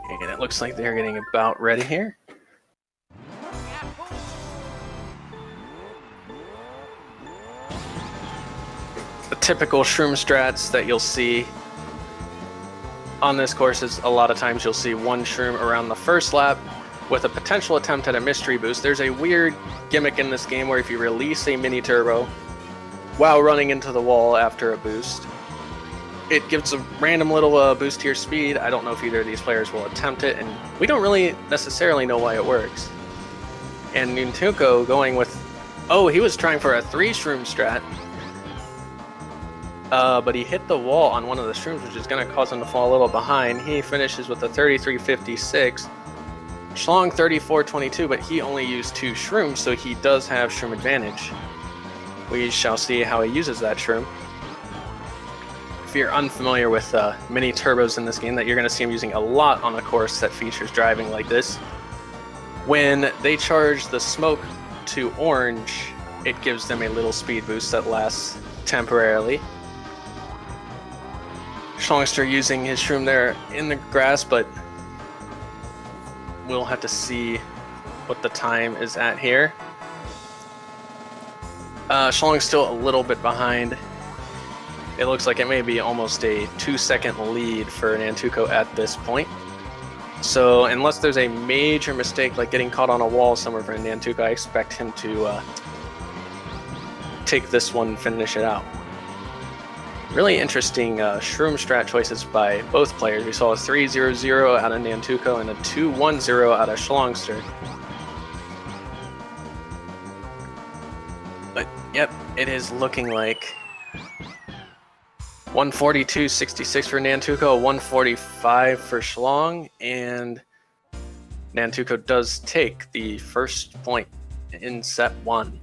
And it looks like they're getting about ready here. The typical shroom strats that you'll see on this course is a lot of times you'll see one shroom around the first lap with a potential attempt at a mystery boost. There's a weird gimmick in this game where if you release a mini turbo while running into the wall after a boost, it gives a random little boost to your speed. I don't know if either of these players will attempt it, and we don't really necessarily know why it works. And Nantuko going with, oh, he was trying for a 3 shroom strat, but he hit the wall on one of the shrooms, which is going to cause him to fall a little behind. He finishes with a 33.56. Shlong 34.22, but he only used 2 shrooms, so he does have shroom advantage. We shall see how he uses that shroom. If you're unfamiliar with mini turbos in this game, that you're going to see him using a lot on a course that features driving like this. When they charge the smoke to orange, it gives them a little speed boost that lasts temporarily. Shlongster using his shroom there in the grass, but we'll have to see what the time is at here. Shlong's still a little bit behind. It looks like it may be almost a 2-second lead for Nantuko at this point. So unless there's a major mistake like getting caught on a wall somewhere for Nantuko, I expect him to take this one and finish it out. Really interesting shroom strat choices by both players. We saw a 3-0-0 out of Nantuko and a 2-1-0 out of Shlongster. But yep, it is looking like 142.66 for Nantuko, 145 for Shlong, and Nantuko does take the first point in set 1.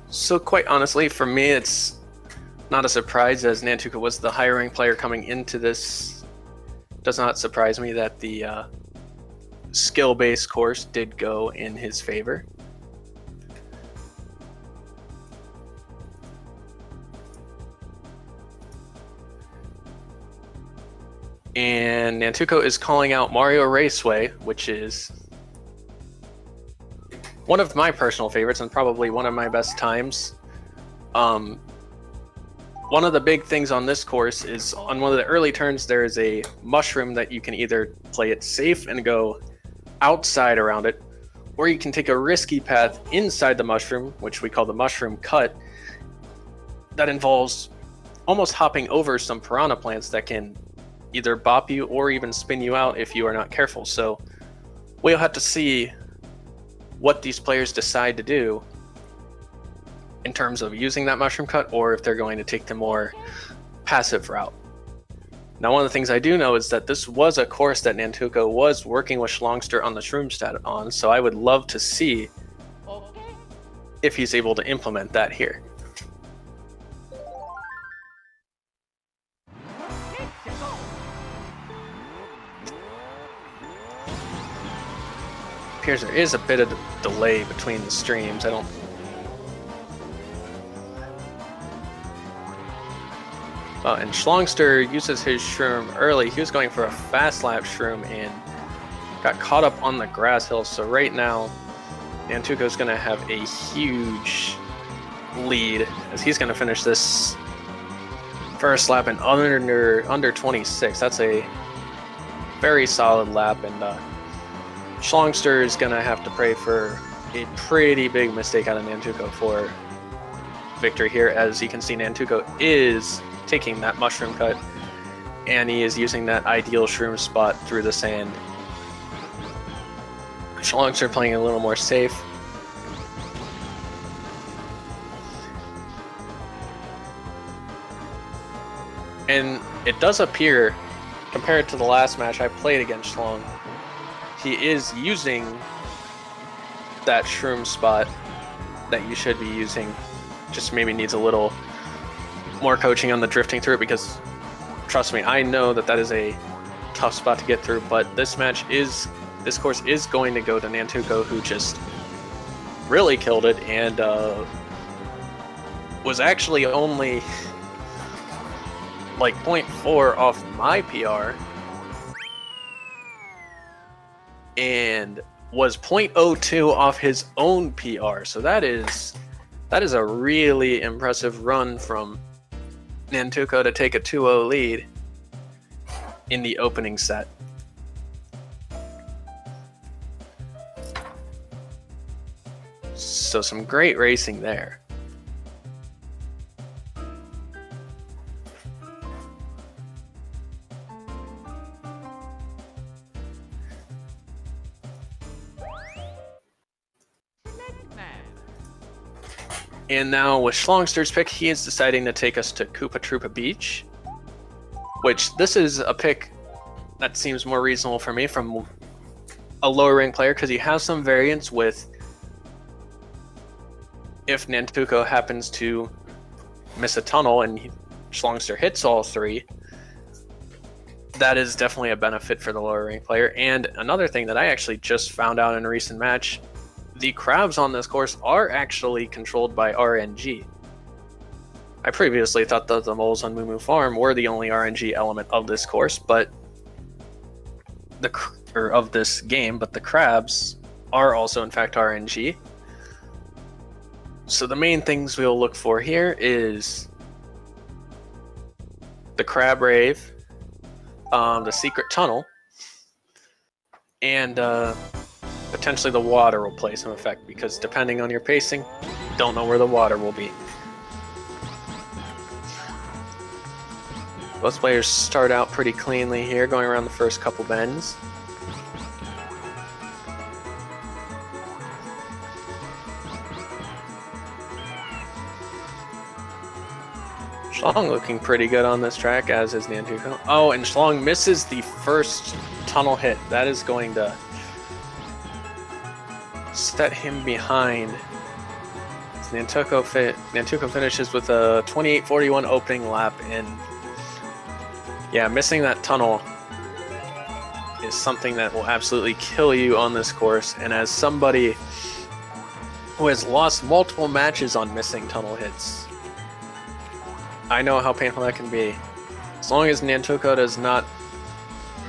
So quite honestly, for me, it's not a surprise, as Nantuko was the higher ranked player coming into this. Does not surprise me that the skill-based course did go in his favor. And Nantuko is calling out Mario Raceway, which is one of my personal favorites and probably one of my best times. One of the big things on this course is on one of the early turns, there is a mushroom that you can either play it safe and go outside around it, or you can take a risky path inside the mushroom, which we call the mushroom cut, that involves almost hopping over some piranha plants that can either bop you or even spin you out if you are not careful. So we'll have to see what these players decide to do in terms of using that mushroom cut, or if they're going to take the more passive route. Now, one of the things I do know is that this was a course that Nantuko was working with Shlongster on the shroom stat on, so I would love to see if he's able to implement that here. Appears there is a bit of delay between the streams. And Shlongster uses his shroom early. He was going for a fast lap shroom and got caught up on the grass hill. So right now, Nantuko's going to have a huge lead as he's going to finish this first lap in under 26. That's a very solid lap, and Shlongster is going to have to pray for a pretty big mistake out of Nantuko for victory here. As you can see, Nantuko is taking that mushroom cut, and he is using that ideal shroom spot through the sand. Shlongster playing a little more safe. And it does appear, compared to the last match I played against Shlong, he is using that shroom spot that you should be using. Just maybe needs a little more coaching on the drifting through it, because trust me, I know that that is a tough spot to get through, but this course is going to go to Nantuko, who just really killed it and was actually only like 0.4 off my PR and was 0.02 off his own PR. So that is a really impressive run from Nantuko to take a 2-0 lead in the opening set. So some great racing there. And now with Shlongster's pick, he is deciding to take us to Koopa Troopa Beach, which this is a pick that seems more reasonable for me from a lower ranked player, because he has some variance with if Nantuko happens to miss a tunnel and Shlongster hits all three. That is definitely a benefit for the lower ranked player. And another thing that I actually just found out in a recent match, the crabs on this course are actually controlled by RNG. I previously thought that the moles on Moo Moo Farm were the only RNG element of this course, but of this game, but the crabs are also in fact RNG. So the main things we'll look for here is the crab rave, the secret tunnel, and potentially the water will play some effect, because depending on your pacing, don't know where the water will be. Both players start out pretty cleanly here, going around the first couple bends. Shlong looking pretty good on this track, as is Nantuko. Oh, and Shlong misses the first tunnel hit. That is going to set him behind. Nantuko finishes with a 28:41 opening lap, and yeah, missing that tunnel is something that will absolutely kill you on this course. And as somebody who has lost multiple matches on missing tunnel hits, I know how painful that can be. As long as Nantuko does not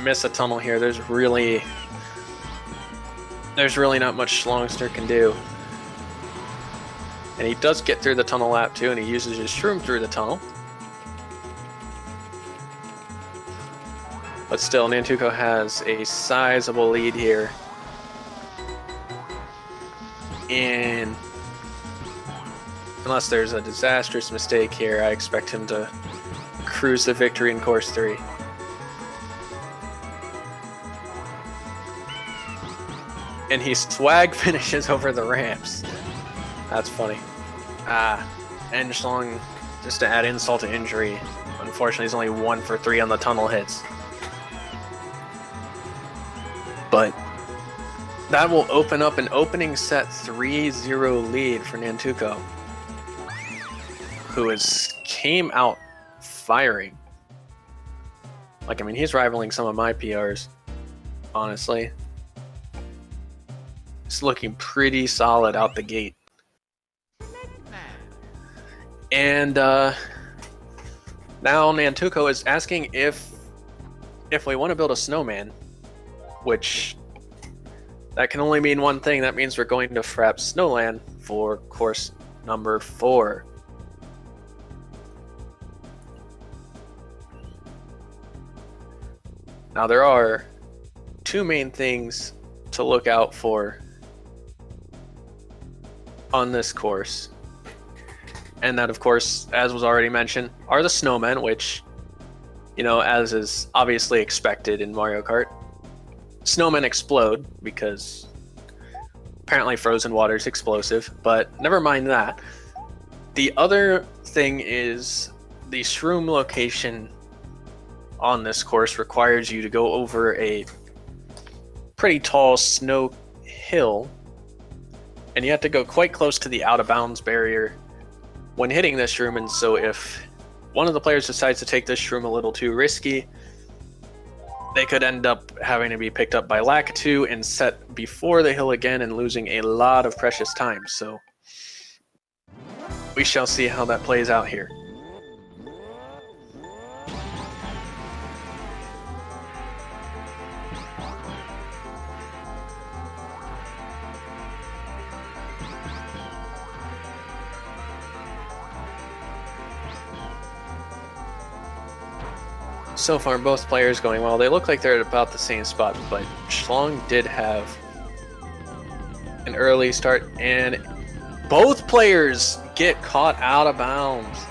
miss a tunnel here, there's really not much Shlongster can do. And he does get through the tunnel lap too, and he uses his shroom through the tunnel. But still, Nantuko has a sizable lead here. And unless there's a disastrous mistake here, I expect him to cruise the victory in course 3. And he swag finishes over the ramps. That's funny. And Shlong, just to add insult to injury, unfortunately he's only 1 for 3 on the tunnel hits. But that will open up an opening set 3-0 lead for Nantuko, who came out firing. Like, I mean, he's rivaling some of my PRs, honestly. It's looking pretty solid out the gate. And now Nantuko is asking if we want to build a snowman, which that can only mean one thing. That means we're going to Frapp Snowland for course number 4. Now there are 2 main things to look out for on this course. And that, of course, as was already mentioned, are the snowmen, which, you know, as is obviously expected in Mario Kart, snowmen explode because apparently frozen water is explosive, but never mind that. The other thing is the shroom location on this course requires you to go over a pretty tall snow hill And you have to go quite close to the out-of-bounds barrier when hitting this shroom, and so if one of the players decides to take this shroom a little too risky, they could end up having to be picked up by Lakitu and set before the hill again and losing a lot of precious time. So we shall see how that plays out here. So far, both players going well. They look like they're at about the same spot, but Shlong did have an early start, and both players get caught out of bounds.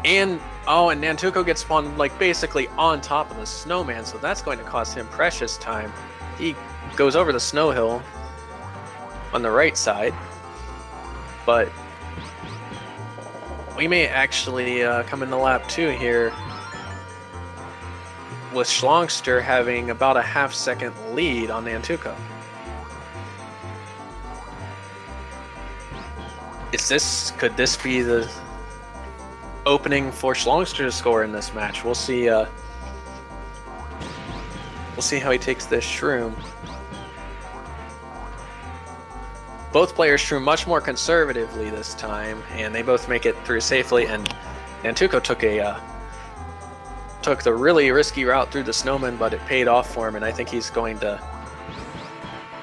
And Nantuko gets spawned like basically on top of the snowman, so that's going to cost him precious time. He goes over the snow hill on the right side, but we may actually come into lap 2 here, with Shlongster having about a half-second lead on Nantuko. Could this be the opening for Shlongster to score in this match? We'll see. We'll see how he takes this shroom. Both players shroom much more conservatively this time, and they both make it through safely. And Nantuko took the really risky route through the snowman, but it paid off for him, and I think he's going to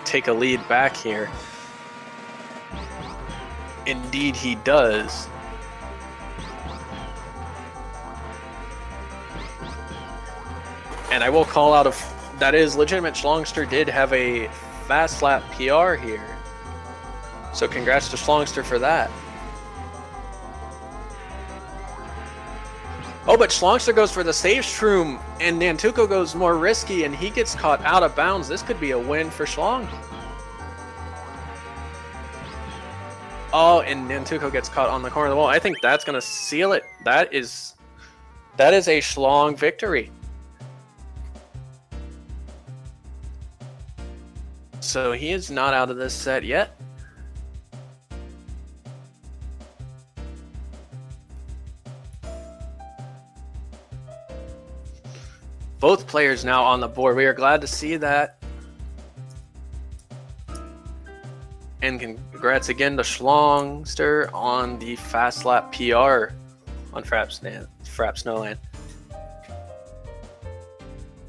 take a lead back here. Indeed he does. And I will call out that is legitimate. Shlongster did have a fast lap PR here, so congrats to Shlongster for that. Oh, but Shlongster goes for the safe shroom, and Nantuko goes more risky, and he gets caught out of bounds. This could be a win for Shlong. Oh, and Nantuko gets caught on the corner of the wall. I think that's going to seal it. That is a Shlong victory. So he is not out of this set yet. Both players now on the board. We are glad to see that. And congrats again to Shlongster on the fast lap PR on Frap Snowland.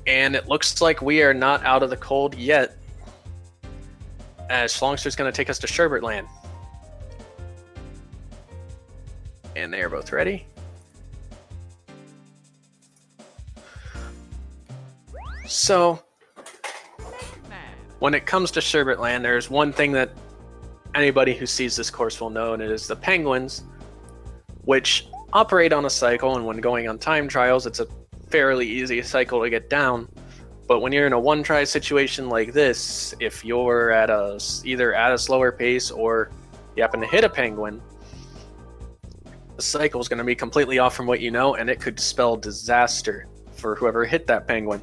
And it looks like we are not out of the cold yet, as Shlongster's going to take us to Sherbet Land. And they are both ready. So, when it comes to Sherbet Land, there's one thing that anybody who sees this course will know, and it is the penguins, which operate on a cycle, and when going on time trials, it's a fairly easy cycle to get down. But when you're in a one-try situation like this, if you're either at a slower pace or you happen to hit a penguin, the cycle is going to be completely off from what you know, and it could spell disaster for whoever hit that penguin.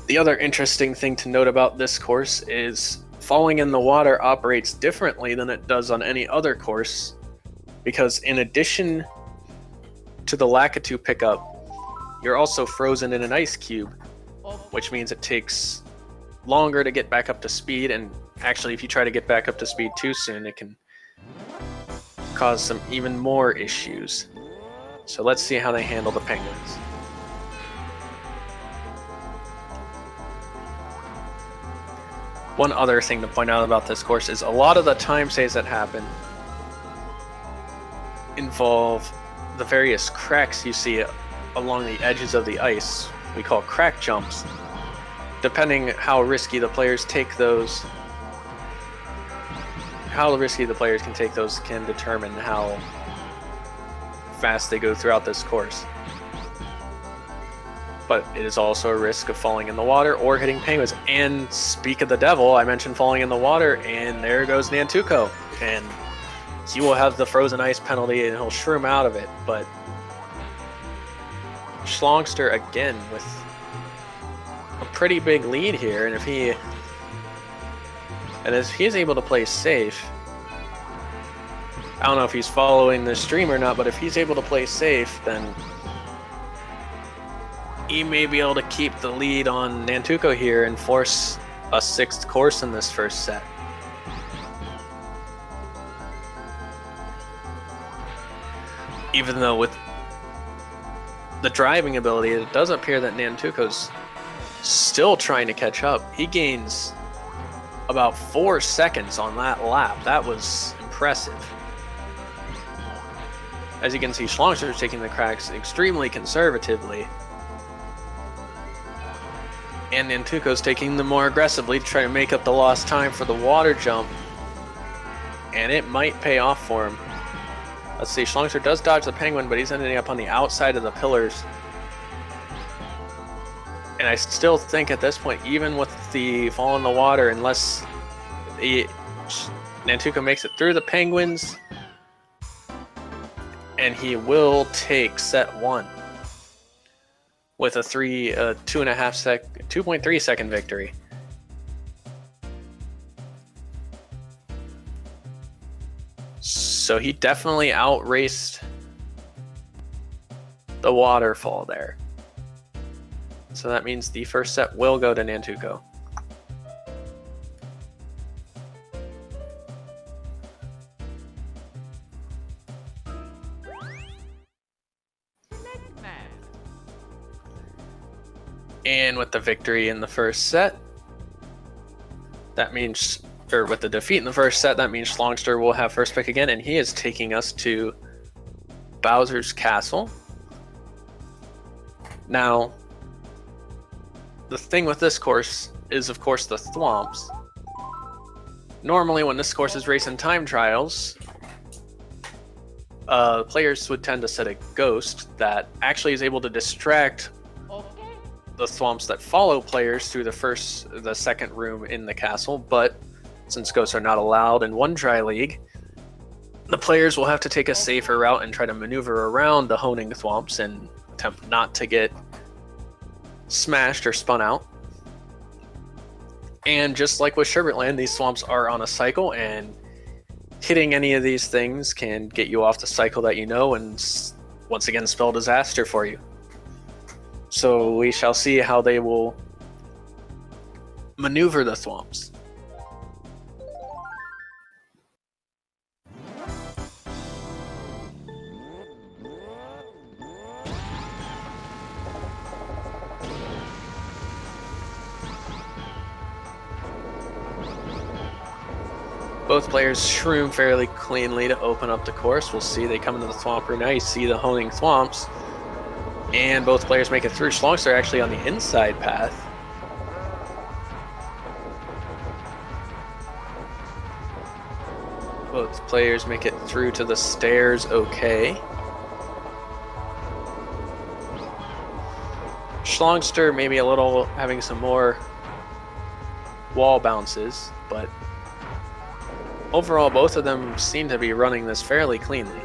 The other interesting thing to note about this course is falling in the water operates differently than it does on any other course, because in addition to the Lakitu pickup, you're also frozen in an ice cube, which means it takes longer to get back up to speed, and actually if you try to get back up to speed too soon, it can cause some even more issues. So let's see how they handle the penguins. One other thing to point out about this course is a lot of the time saves that happen involve the various cracks you see along the edges of the ice. We call crack jumps. Depending how risky the players take those, how risky the players can take those can determine how fast they go throughout this course. But it is also a risk of falling in the water or hitting penguins. And speak of the devil, I mentioned falling in the water, and there goes Nantuko. And he will have the frozen ice penalty, and he'll shroom out of it. But Shlongster again with a pretty big lead here, and if And if he's able to play safe, I don't know if he's following the stream or not, but if he's able to play safe, then he may be able to keep the lead on Nantuko here and force a 6th course in this first set. Even though with the driving ability, it does appear that Nantuko's still trying to catch up. He gains about 4 seconds on that lap. That was impressive. As you can see, Shlongster is taking the cracks extremely conservatively. And Nantuko's taking them more aggressively to try to make up the lost time for the water jump. And it might pay off for him. Let's see, Shlongster does dodge the penguin, but he's ending up on the outside of the pillars. And I still think at this point, even with the fall in the water, unless Nantuko makes it through the penguins, and he will take set 1 with a 2.3 second victory. So he definitely outraced the waterfall there. So that means the first set will go to Nantuko. And with the victory in the first set, that means, or with the defeat in the first set, that means Shlongster will have first pick again, and he is taking us to Bowser's Castle. Now, the thing with this course is, of course, the thwomps. Normally, when this course is racing time trials, players would tend to set a ghost that actually is able to distract the thwomps that follow players through the second room in the castle, but since ghosts are not allowed in one try league, the players will have to take a safer route and try to maneuver around the honing thwomps and attempt not to get smashed or spun out. And just like with Sherbet Land, these thwomps are on a cycle, and hitting any of these things can get you off the cycle that you know and once again spell disaster for you. So we shall see how they will maneuver the thwomps. Both players shroom fairly cleanly to open up the course. We'll see, they come into the thwomp room now. You see the honing thwomps. And both players make it through. Shlongster actually on the inside path. Both players make it through to the stairs okay. Shlongster maybe a little having some more wall bounces, but overall both of them seem to be running this fairly cleanly.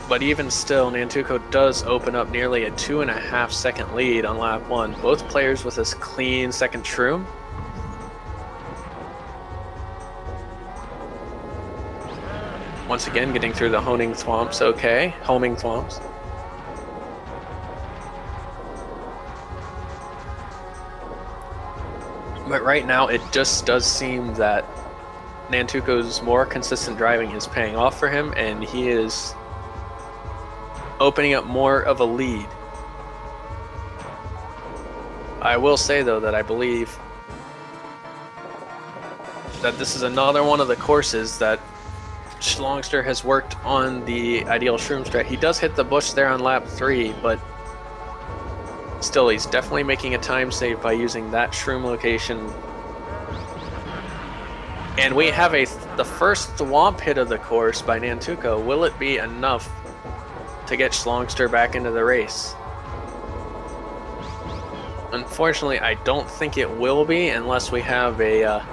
But even still, Nantuko does open up nearly a 2.5 second lead on lap 1. Both players with this clean second shroom. Once again, getting through the honing thwomps okay. Homing thwomps. But right now, it just does seem that Nantuko's more consistent driving is paying off for him, and he is opening up more of a lead. I will say, though, that I believe that this is another one of the courses that Shlongster has worked on the ideal shroom strat. He does hit the bush there on lap 3, but still, he's definitely making a time save by using that shroom location. And we have the first thwomp hit of the course by Nantuko. Will it be enough to get Shlongster back into the race? Unfortunately, I don't think it will be unless we have a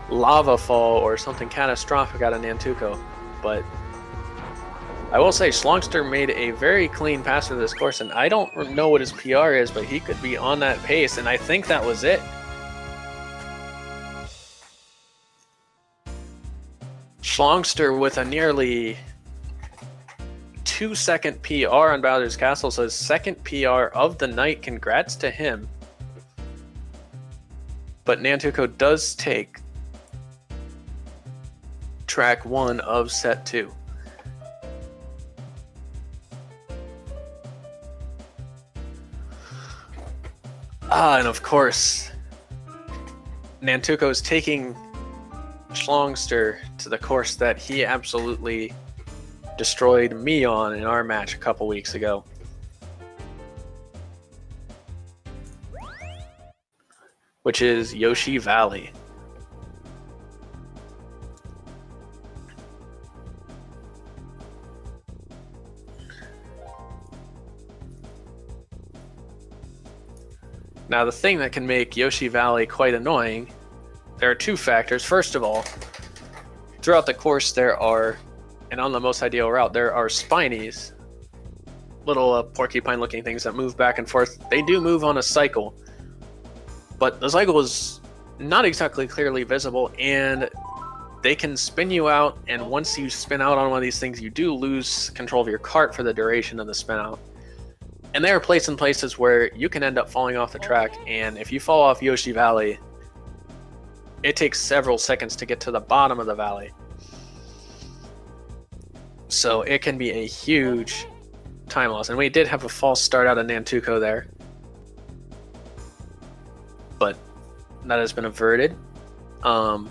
lava fall or something catastrophic out of Nantuko. But I will say Shlongster made a very clean pass through this course, and I don't know what his PR is, but he could be on that pace, and I think that was it. Shlongster with a nearly 2-second PR on Bowser's Castle, so his second PR of the night. Congrats to him. But Nantuko does take track 1 of set 2. And of course, Nantuko is taking Shlongster to the course that he absolutely destroyed me on in our match a couple weeks ago. Which is Yoshi Valley. Now, the thing that can make Yoshi Valley quite annoying, there are 2 factors. First of all, throughout the course there are, and on the most ideal route, there are spinies, little porcupine-looking things that move back and forth. They do move on a cycle, but the cycle is not exactly clearly visible, and they can spin you out, and once you spin out on one of these things, you do lose control of your cart for the duration of the spin out. And they are placed in places where you can end up falling off the track, and if you fall off Yoshi Valley, it takes several seconds to get to the bottom of the valley. So it can be a huge time loss. And we did have a false start out of Nantuko there, but that has been averted. The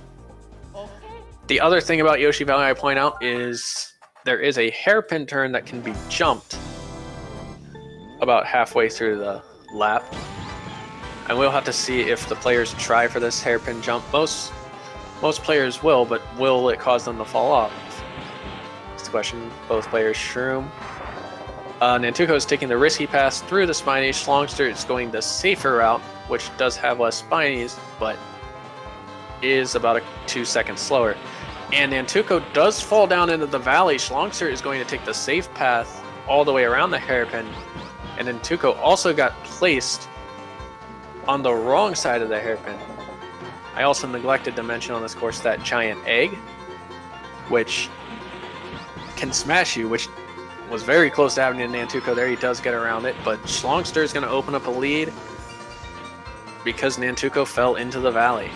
other thing about Yoshi Valley I point out is there is a hairpin turn that can be jumped about halfway through the lap. And we'll have to see if the players try for this hairpin jump. Most players will, but will it cause them to fall off? That's the question. Both players. Shroom. Nantuko is taking the risky pass through the spinies. Shlongster is going the safer route, which does have less spinies, but is about 2 seconds slower. And Nantuko does fall down into the valley. Shlongster is going to take the safe path all the way around the hairpin. And Nantuko also got placed on the wrong side of the hairpin. I also neglected to mention on this course that giant egg, which can smash you, which was very close to happening to Nantuko there. He does get around it, but Shlongster is going to open up a lead because Nantuko fell into the valley.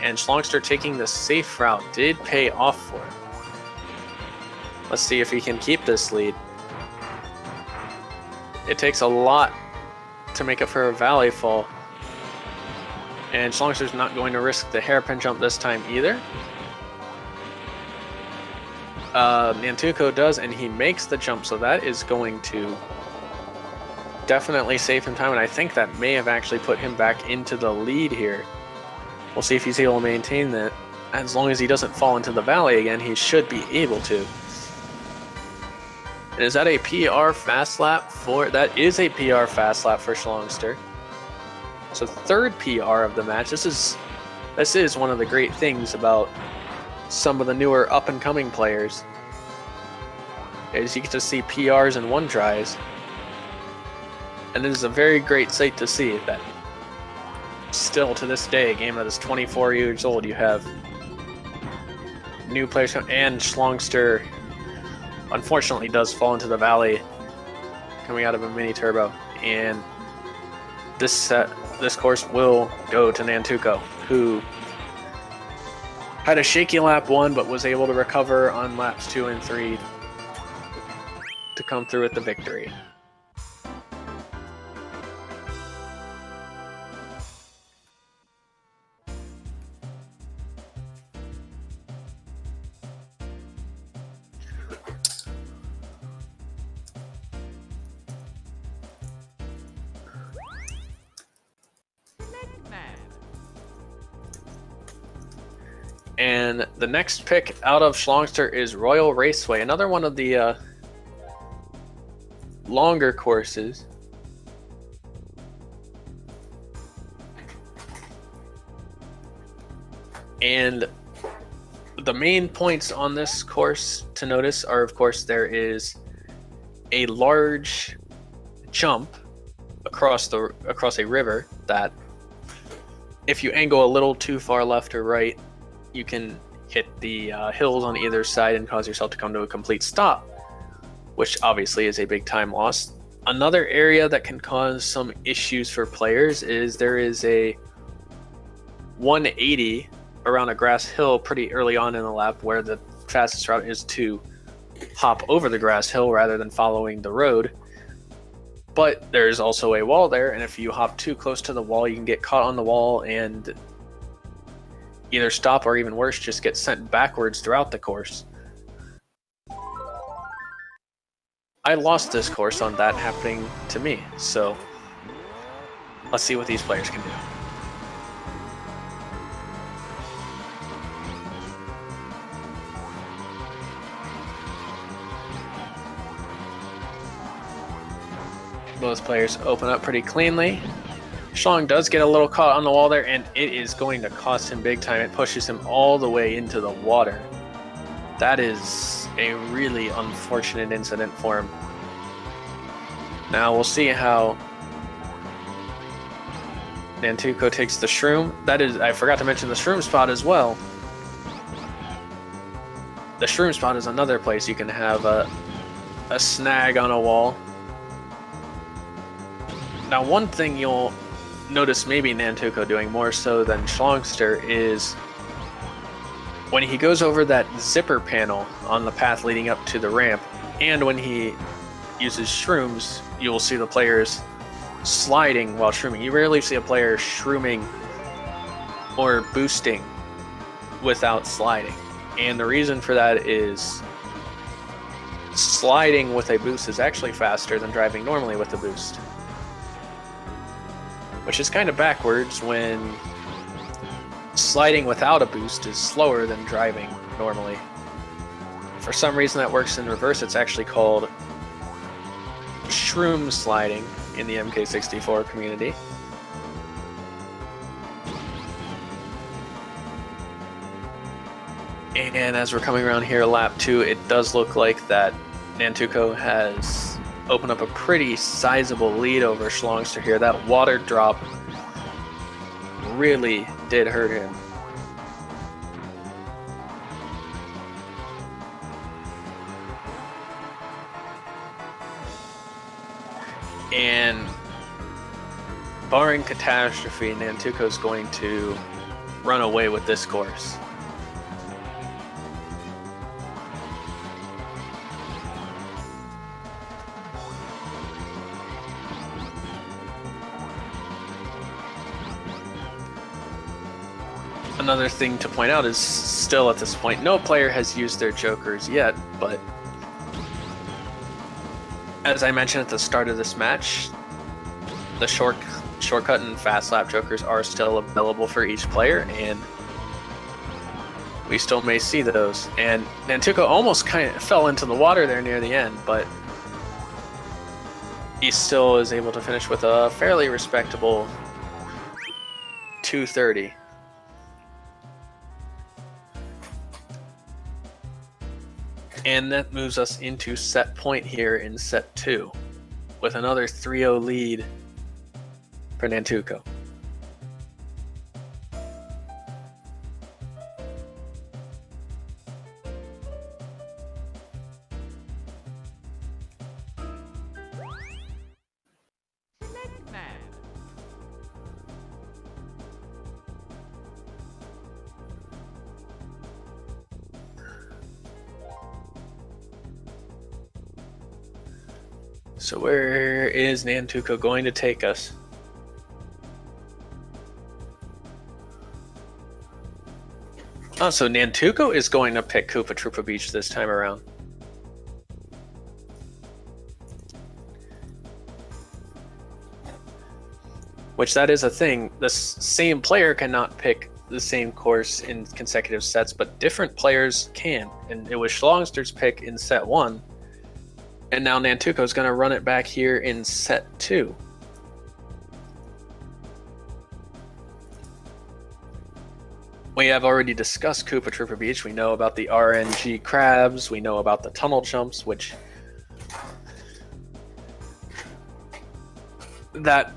And Shlongster taking the safe route did pay off for him. Let's see if he can keep this lead. It takes a lot to make up for a valley fall. And Shlongster's not going to risk the hairpin jump this time either. Nantuko does, and he makes the jump, so that is going to definitely save him time, and I think that may have actually put him back into the lead here. We'll see if he's able to maintain that. As long as he doesn't fall into the valley again, he should be able to. And is that a PR fast lap for... That is a PR fast lap for Shlongster. So 3rd PR of the match. This is one of the great things about some of the newer up-and-coming players, is you get to see PRs in 1 tries. And it is a very great sight to see that still to this day, a game that is 24 years old, you have new players, and Shlongster unfortunately does fall into the valley coming out of a mini turbo, and this course will go to Nantuko, who had a shaky lap 1 but was able to recover on laps 2 and 3 to come through with the victory. And the next pick out of Shlongster is Royal Raceway, another one of the longer courses. And the main points on this course to notice are, of course, there is a large jump across a river that, if you angle a little too far left or right, you can hit the hills on either side and cause yourself to come to a complete stop, which obviously is a big time loss. Another area that can cause some issues for players is there is a 180 around a grass hill pretty early on in the lap, where the fastest route is to hop over the grass hill rather than following the road. But there's also a wall there, and if you hop too close to the wall, you can get caught on the wall and either stop or, even worse, just get sent backwards throughout the course. I lost this course on that happening to me, so let's see what these players can do. Both players open up pretty cleanly. Shlong does get a little caught on the wall there, and it is going to cost him big time. It pushes him all the way into the water. That is a really unfortunate incident for him. Now we'll see how Nantuko takes the shroom. That is, I forgot to mention the shroom spot as well. The shroom spot is another place you can have a snag on a wall. Now, one thing you'll notice maybe Nantuko doing more so than Shlongster is when he goes over that zipper panel on the path leading up to the ramp, and when he uses shrooms, you will see the players sliding while shrooming. You rarely see a player shrooming or boosting without sliding. And the reason for that is sliding with a boost is actually faster than driving normally with a boost, which is kind of backwards when sliding without a boost is slower than driving normally. For some reason that works in reverse. It's actually called shroom sliding in the MK64 community. And as we're coming around here, lap 2, it does look like that Nantuko has opened up a pretty sizable lead over Shlongster here. That water drop really did hurt him. And barring catastrophe, Nantuko's going to run away with this course. Another thing to point out is, still at this point, no player has used their jokers yet, but as I mentioned at the start of this match, the shortcut and fast lap jokers are still available for each player, and we still may see those. And Nantuko almost kind of fell into the water there near the end, but he still is able to finish with a fairly respectable 230. And that moves us into set point here in set 2, with another 3-0 lead for Nantuko. So where is Nantuko going to take us? Oh, so Nantuko is going to pick Koopa Troopa Beach this time around. Which, that is a thing. The same player cannot pick the same course in consecutive sets, but different players can. And it was Shlongster's pick in set 1. And now Nantuko's going to run it back here in set 2. We have already discussed Koopa Troopa Beach. We know about the RNG crabs. We know about the tunnel jumps, which that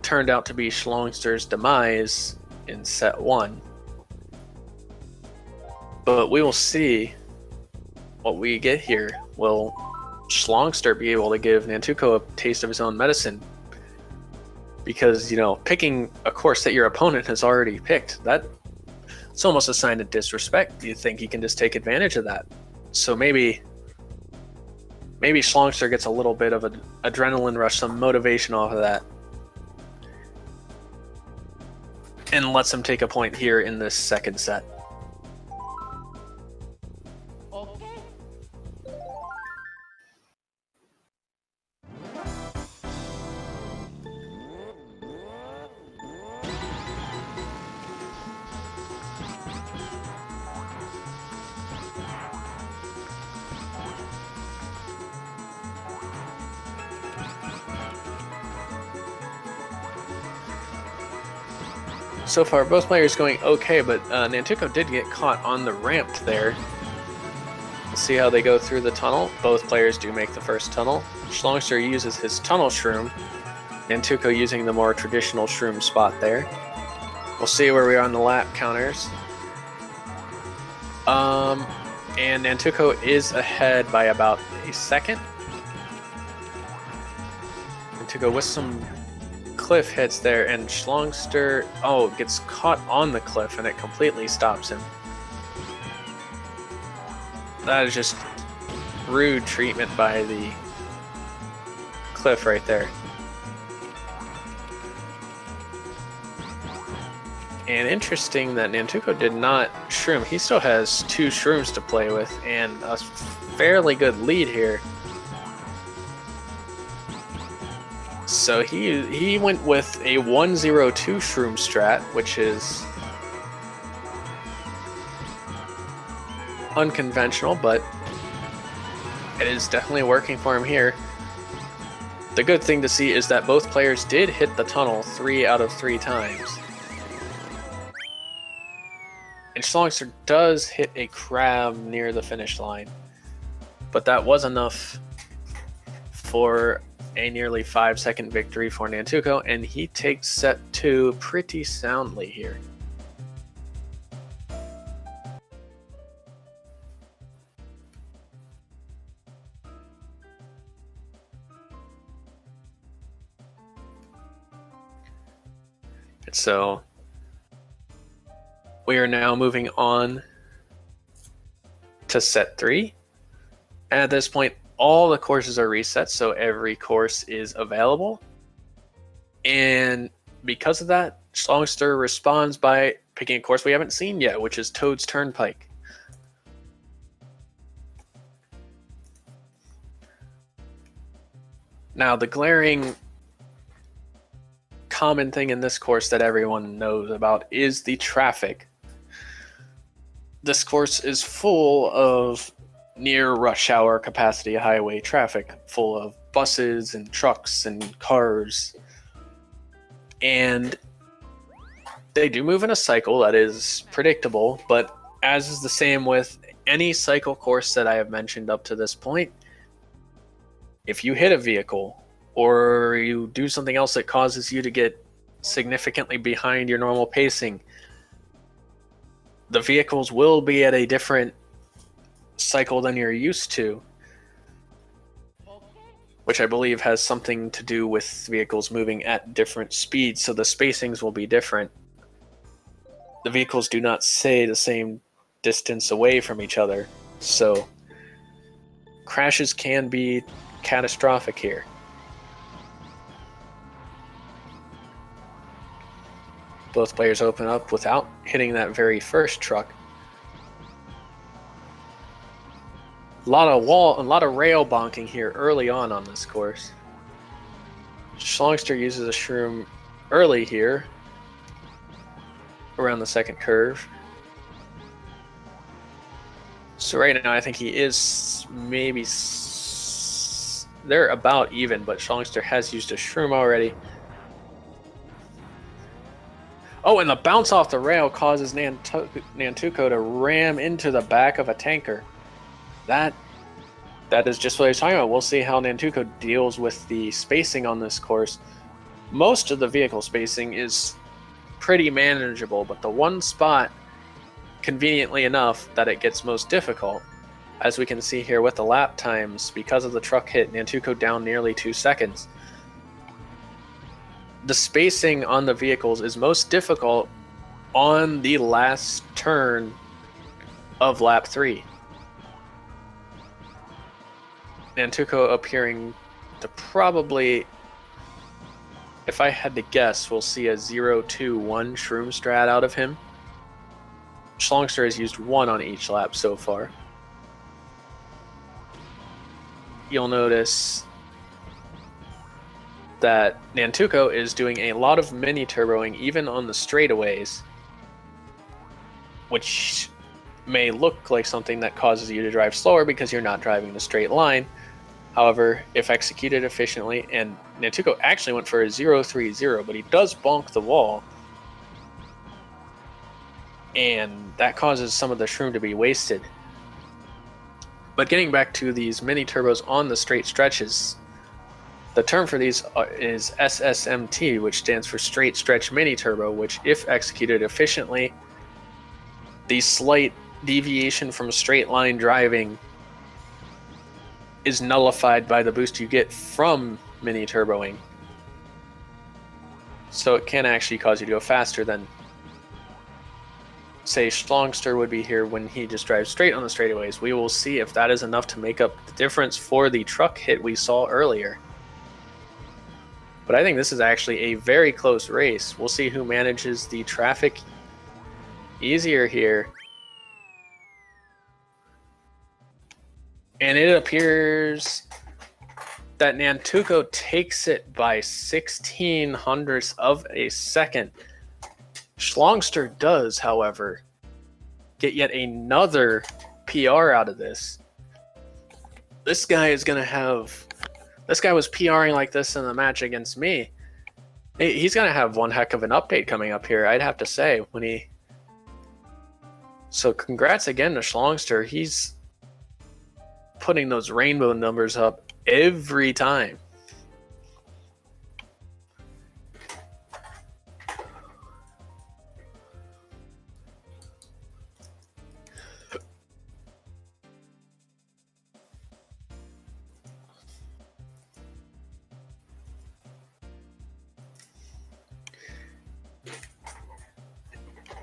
turned out to be Shlongster's demise in set 1. But we will see what we get here. Will Shlongster be able to give Nantuko a taste of his own medicine? Because, you know, picking a course that your opponent has already picked, it's almost a sign of disrespect. Do you think he can just take advantage of that? So maybe Shlongster gets a little bit of an adrenaline rush, some motivation off of that, and lets him take a point here in this second set. So far, both players going okay, but Nantuko did get caught on the ramp there. Let's see how they go through the tunnel. Both players do make the first tunnel. Shlongster uses his tunnel shroom. Nantuko using the more traditional shroom spot there. We'll see where we are on the lap counters. And Nantuko is ahead by about a second. Nantuko with some cliff hits there, and Shlongster gets caught on the cliff, and it completely stops him. That is just rude treatment by the cliff right there. And interesting that Nantuko did not shroom. He still has 2 shrooms to play with and a fairly good lead here. So he went with a 102 shroom strat, which is unconventional, but it is definitely working for him here. The good thing to see is that both players did hit the tunnel 3 out of 3 times. And Shlongster does hit a crab near the finish line, but that was enough for a nearly 5-second victory for Nantuko, and he takes set 2 pretty soundly here. And so we are now moving on to set 3. And at this point, all the courses are reset, so every course is available. And because of that, Shlongster responds by picking a course we haven't seen yet, which is Toad's Turnpike. Now, the glaring common thing in this course that everyone knows about is the traffic. This course is full of near rush hour capacity highway traffic, full of buses and trucks and cars. And they do move in a cycle that is predictable, but as is the same with any cycle course that I have mentioned up to this point, if you hit a vehicle or you do something else that causes you to get significantly behind your normal pacing, the vehicles will be at a different cycle than you're used to, which I believe has something to do with vehicles moving at different speeds, so the spacings will be different. The vehicles do not stay the same distance away from each other, so crashes can be catastrophic here. Both players open up without hitting that very first truck. A lot of rail bonking here early on this course. Shlongster uses a shroom early here, around the second curve. So right now I think he is maybe... they're about even, but Shlongster has used a shroom already. Oh, and the bounce off the rail causes Nantuko to ram into the back of a tanker. That That is just what I was talking about. We'll see how Nantuko deals with the spacing on this course. Most of the vehicle spacing is pretty manageable, but the one spot, conveniently enough, that it gets most difficult, as we can see here with the lap times, because of the truck hit, Nantuko down nearly 2 seconds. The spacing on the vehicles is most difficult on the last turn of lap 3. Nantuko appearing to probably, if I had to guess, we'll see a 0-2-1 shroom strat out of him. Shlongster has used 1 on each lap so far. You'll notice that Nantuko is doing a lot of mini turboing even on the straightaways, which may look like something that causes you to drive slower because you're not driving in a straight line. However, if executed efficiently, and Nantuko actually went for a 0-3-0, but he does bonk the wall, and that causes some of the shroom to be wasted. But getting back to these mini turbos on the straight stretches, the term for these is SSMT, which stands for straight stretch mini turbo, which, if executed efficiently, the slight deviation from straight line driving is nullified by the boost you get from mini turboing. So it can actually cause you to go faster than, say, Shlongster would be here when he just drives straight on the straightaways. We will see if that is enough to make up the difference for the truck hit we saw earlier. But I think this is actually a very close race. We'll see who manages the traffic easier here. And it appears that Nantuko takes it by 0.16 of a second. Shlongster does, however, get yet another PR out of this. This guy is going to have... This guy was PRing like this in the match against me. He's going to have one heck of an update coming up here, I'd have to say, when he... So congrats again to Shlongster. He's putting those rainbow numbers up every time.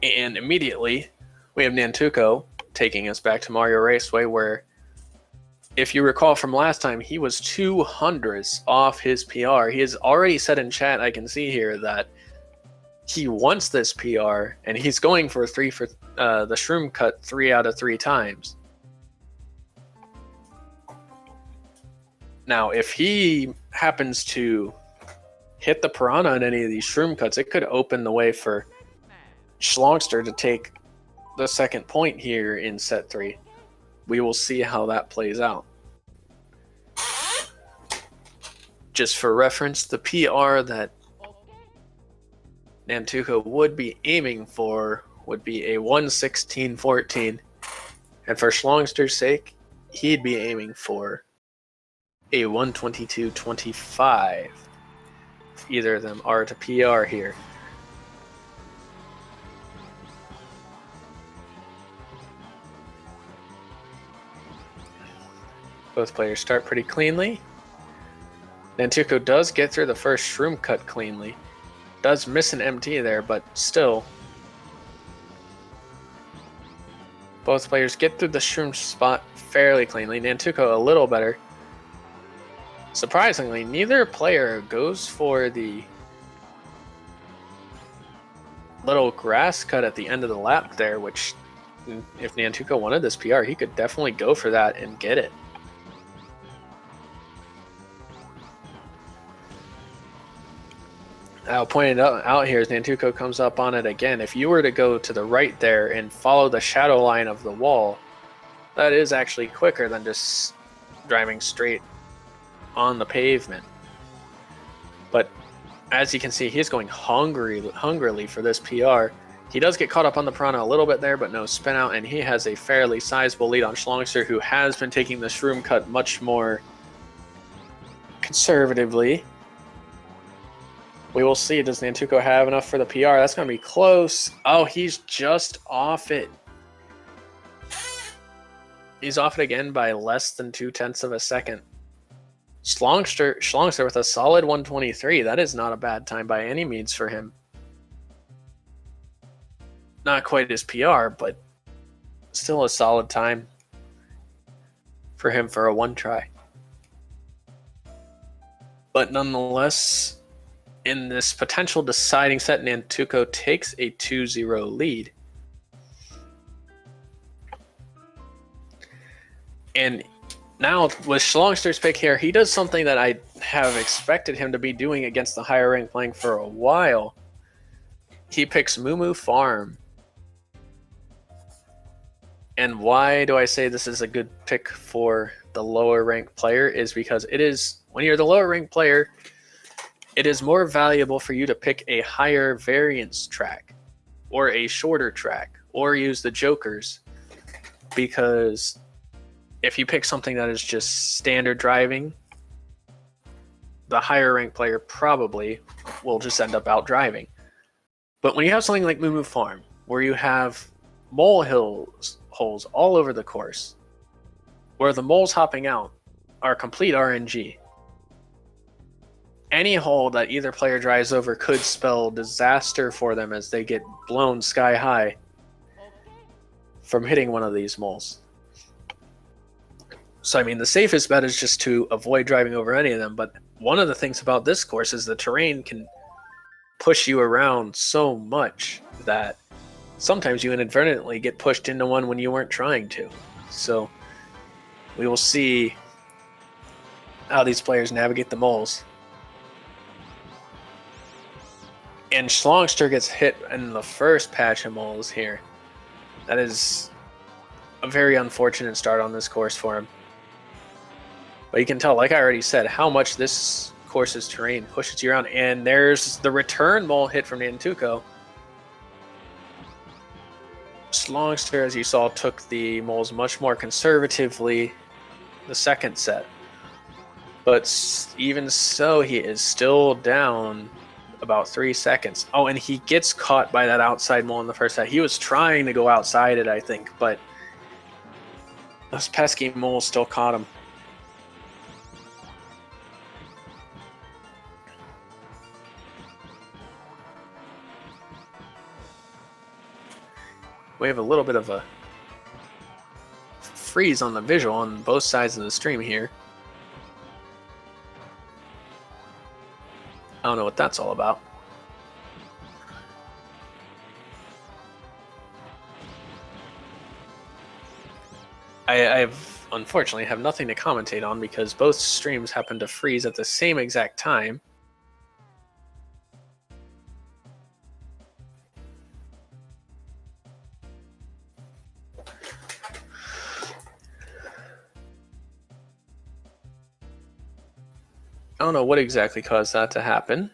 And immediately, we have Nantuko taking us back to Mario Raceway, where, if you recall from last time, he was 200ths off his PR. He has already said in chat, I can see here, that he wants this PR, and he's going for the shroom cut 3 out of 3 times. Now, if he happens to hit the piranha on any of these shroom cuts, it could open the way for Shlongster to take the second point here in set 3. We will see how that plays out. Just for reference, the PR that Nantuko would be aiming for would be a 1:16.14, and for Shlongster's sake, he'd be aiming for a 1:22.25. Either of them are to PR here. Both players start pretty cleanly. Nantuko does get through the first shroom cut cleanly. Does miss an MT there, but still. Both players get through the shroom spot fairly cleanly. Nantuko a little better. Surprisingly, neither player goes for the little grass cut at the end of the lap there, which, if Nantuko wanted this PR, he could definitely go for that and get it. I'll point it out here as Nantuko comes up on it again. If you were to go to the right there and follow the shadow line of the wall, that is actually quicker than just driving straight on the pavement. But as you can see, he's going hungrily for this PR. He does get caught up on the Piranha a little bit there, but no spin out, and he has a fairly sizable lead on Shlongster, who has been taking the shroom cut much more conservatively. We will see. Does Nantuko have enough for the PR? That's going to be close. Oh, he's just off it. He's off it again by less than 0.2 of a second. Shlongster with a solid 123. That is not a bad time by any means for him. Not quite his PR, but still a solid time for him for a one try. But nonetheless, in this potential deciding set, Nantuko takes a 2-0 lead. And now with Shlongster's pick here, he does something that I have expected him to be doing against the higher rank playing for a while. He picks Moo Farm. And why do I say this is a good pick for the lower rank player is because it is, when you're the lower rank player, it is more valuable for you to pick a higher variance track or a shorter track or use the jokers, because if you pick something that is just standard driving, the higher ranked player probably will just end up out driving. But when you have something like Moo Farm, where you have holes all over the course, where the moles hopping out are complete RNG, any hole that either player drives over could spell disaster for them as they get blown sky high from hitting one of these moles. So, I mean, the safest bet is just to avoid driving over any of them, but one of the things about this course is the terrain can push you around so much that sometimes you inadvertently get pushed into one when you weren't trying to. So, we will see how these players navigate the moles. And Shlongster gets hit in the first patch of moles here. That is a very unfortunate start on this course for him. But you can tell, like I already said, how much this course's terrain pushes you around. And there's the return mole hit from Nantuko. Shlongster, as you saw, took the moles much more conservatively the second set. But even so, he is still down about 3 seconds. Oh, and he gets caught by that outside mole in the first set. He was trying to go outside it, I think, but those pesky moles still caught him. We have a little bit of a freeze on the visual on both sides of the stream here. I don't know what that's all about. I unfortunately have nothing to commentate on because both streams happen to freeze at the same exact time. I don't know what exactly caused that to happen.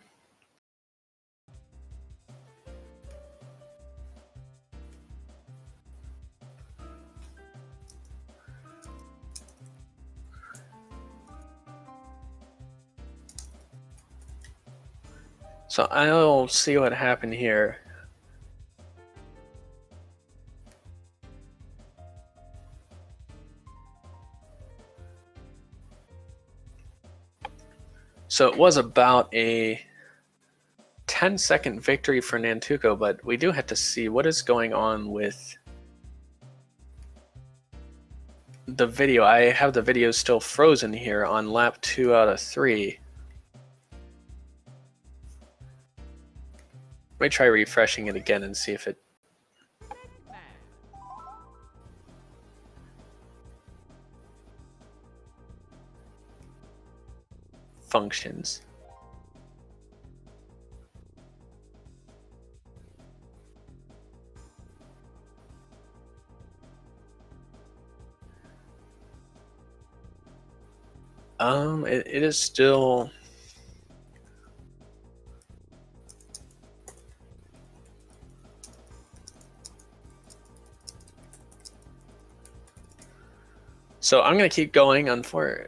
So I'll see what happened here. So it was about a 10-second victory for Nantuko, but we do have to see what is going on with the video. I have the video still frozen here on lap 2 out of 3. Let me try refreshing it again and see if it functions. It is still So I'm gonna keep going on for.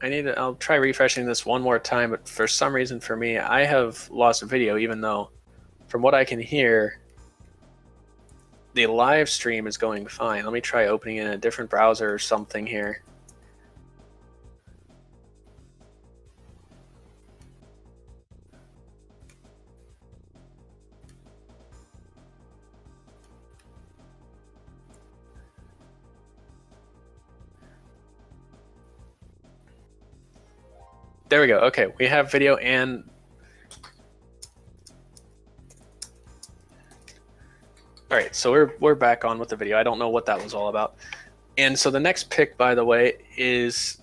I'll try refreshing this one more time, but for some reason for me, I have lost video, even though from what I can hear, the live stream is going fine. Let me try opening in a different browser or something here. There we go. Okay, we have video and all right, so we're back on with the video. I don't know what that was all about. And so the next pick, by the way, is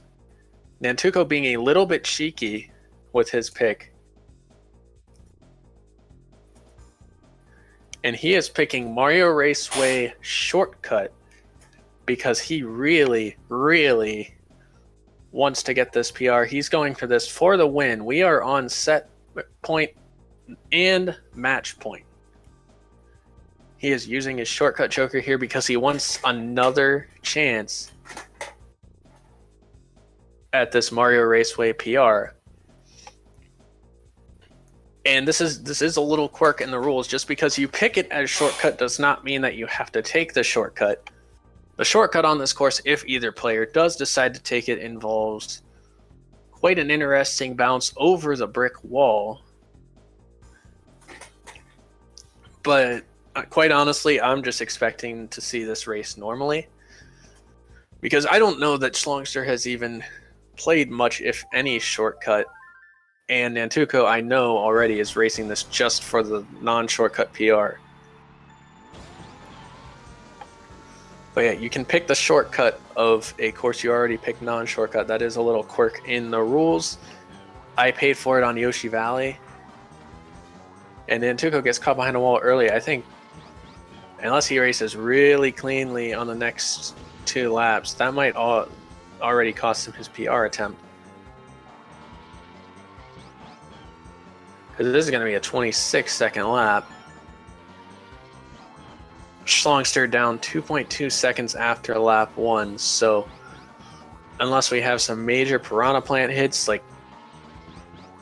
Nantuko being a little bit cheeky with his pick. And he is picking Mario Raceway Shortcut because he really, really wants to get this PR. He's going for this for the win. We are on set point and match point. He is using his shortcut joker here because he wants another chance at this Mario Raceway PR. And this is a little quirk in the rules. Just because you pick it as shortcut does not mean that you have to take the shortcut. The shortcut on this course, if either player does decide to take it, involves quite an interesting bounce over the brick wall. But quite honestly, I'm just expecting to see this race normally. Because I don't know that Shlongster has even played much, if any, shortcut. And Nantuko, I know already, is racing this just for the non-shortcut PR. But yeah, you can pick the shortcut of a course you already picked non-shortcut. That is a little quirk in the rules. I paid for it on Yoshi Valley. And Nantuko gets caught behind a wall early. I think, unless he races really cleanly on the next 2 laps, that might already cost him his PR attempt. Because this is going to be a 26-second lap. Shlongster down 2.2 seconds after lap 1, so unless we have some major piranha plant hits, like,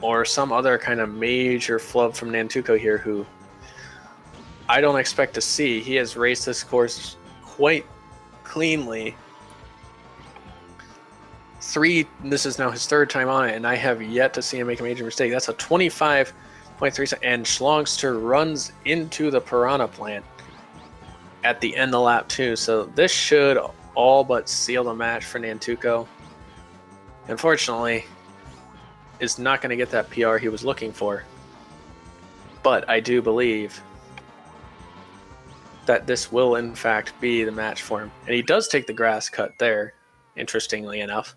or some other kind of major flub from Nantuko here, who I don't expect to see. He has raced this course quite cleanly. This is now his 3rd time on it, and I have yet to see him make a major mistake. That's a 25.3 seconds, and Shlongster runs into the piranha plant at the end of lap 2, so this should all but seal the match for Nantuko. Unfortunately, is not going to get that PR he was looking for, but I do believe that this will in fact be the match for him. And he does take the grass cut there, interestingly enough.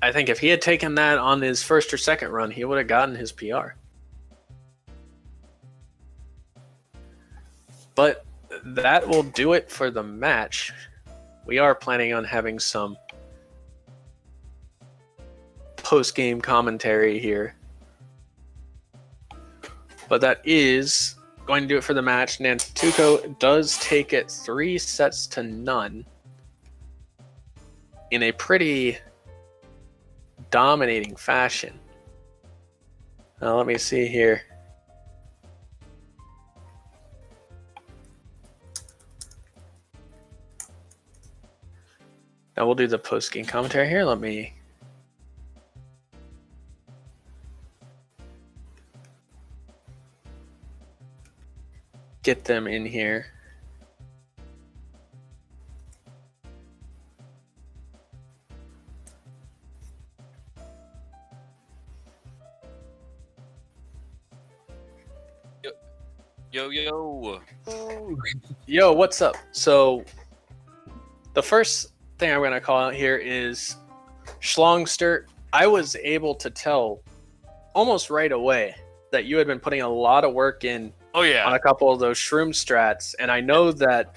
I think if he had taken that on his 1st or 2nd run, he would have gotten his PR. But that will do it for the match. We are planning on having some post-game commentary here. But that is going to do it for the match. Nantuko does take it 3-0 in a pretty dominating fashion. Now let me see here. Now we'll do the post-game commentary here. Let me get them in here. Yo, what's up? So the first thing I'm going to call out here is Shlongster. I was able to tell almost right away that you had been putting a lot of work in on a couple of those shroom strats, and I know that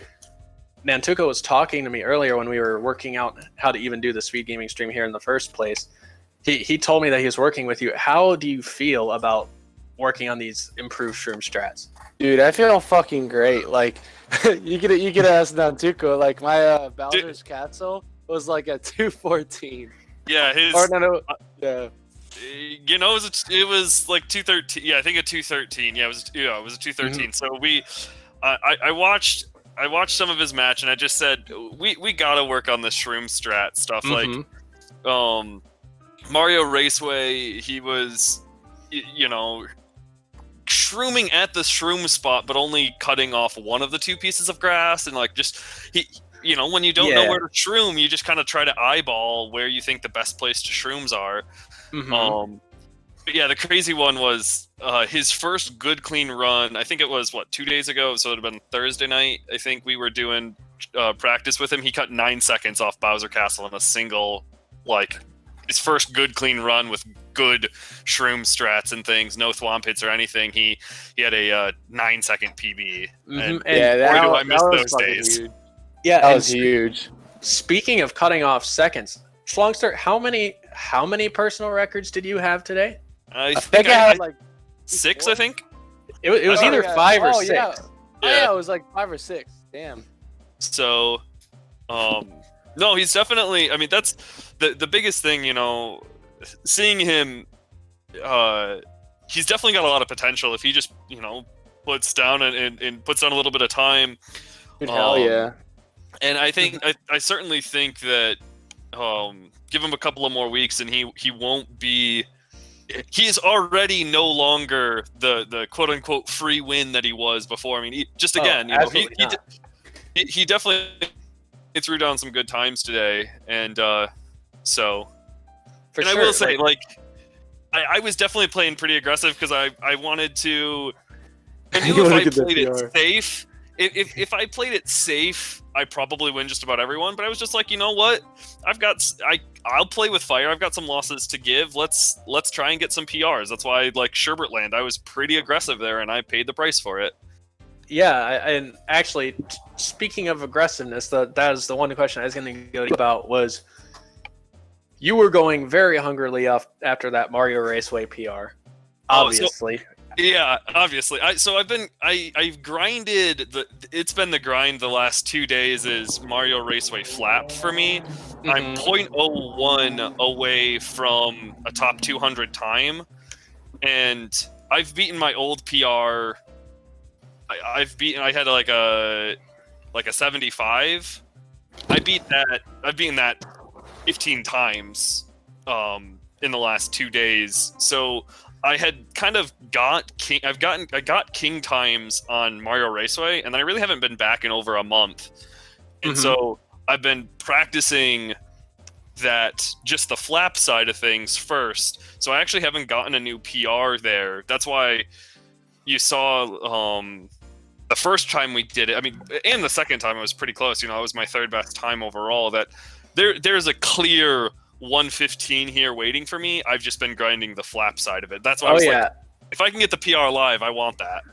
Nantuko was talking to me earlier when we were working out how to even do the SpeedGaming stream here in the first place. He told me that he was working with you. How do you feel about working on these improved shroom strats. Dude, I feel fucking great. Like, you could ask Nantuko. Like, my Bowser's Castle was like a 214. Yeah, his. Or no, yeah. You know, it was like 213. Yeah, I think a 213. Yeah, it was a 213. So I watched some of his match, and I just said we gotta work on the shroom strat stuff. Like, Mario Raceway, he was, shrooming at the shroom spot, but only cutting off one of the two pieces of grass, and like when you don't know where to shroom, you just kind of try to eyeball where you think the best place to shrooms are. But yeah, the crazy one was his first good clean run. I think it was 2 days ago, so it would have been Thursday night. I think we were doing practice with him. He cut 9 seconds off Bowser Castle in a single, his first good clean run with good shroom strats and things, no thwomp hits or anything. He had a 9-second PB. And boy, do I miss those days. Huge. Yeah, that was huge. Speaking of cutting off seconds, Shlongster, how many personal records did you have today? I think I had like 6. four? I think it was either 5 or 6. Yeah, it was like 5 or 6. Damn. So, no, he's definitely. I mean, that's the biggest thing. Seeing him, he's definitely got a lot of potential if he just puts down and puts down a little bit of time. Dude, hell yeah. And I think I certainly think that give him a couple of more weeks and he won't be. He is already no longer the quote unquote free win that he was before. I mean, he definitely threw down some good times today, and so. For and sure, I will say, I was definitely playing pretty aggressive because I wanted to. I knew if I played it safe, if I played it safe, I probably win just about everyone. But I was just like, you know what? I'll play with fire. I've got some losses to give. Let's try and get some PRs. That's why, Sherbet Land, I was pretty aggressive there, and I paid the price for it. Yeah, and actually, speaking of aggressiveness, that is the one question I was going to go about was. You were going very hungrily off after that Mario Raceway PR, obviously. Obviously. I've grinded it's been the grind the last 2 days is Mario Raceway Flap for me. Mm-hmm. I'm 0.01 away from a top 200 time, and I've beaten my old PR. I had like a 75. I've beaten that 15 times in the last 2 days. So I had kind of got king times on Mario Raceway, and then I really haven't been back in over a month. And so I've been practicing that, just the flap side of things first. So I actually haven't gotten a new PR there. That's why you saw the first time we did it, I mean, and the second time it was pretty close. It was my third best time overall. That there's a clear 115 here waiting for me. I've just been grinding the flap side of it. That's why I was like, if I can get the PR live, I want that.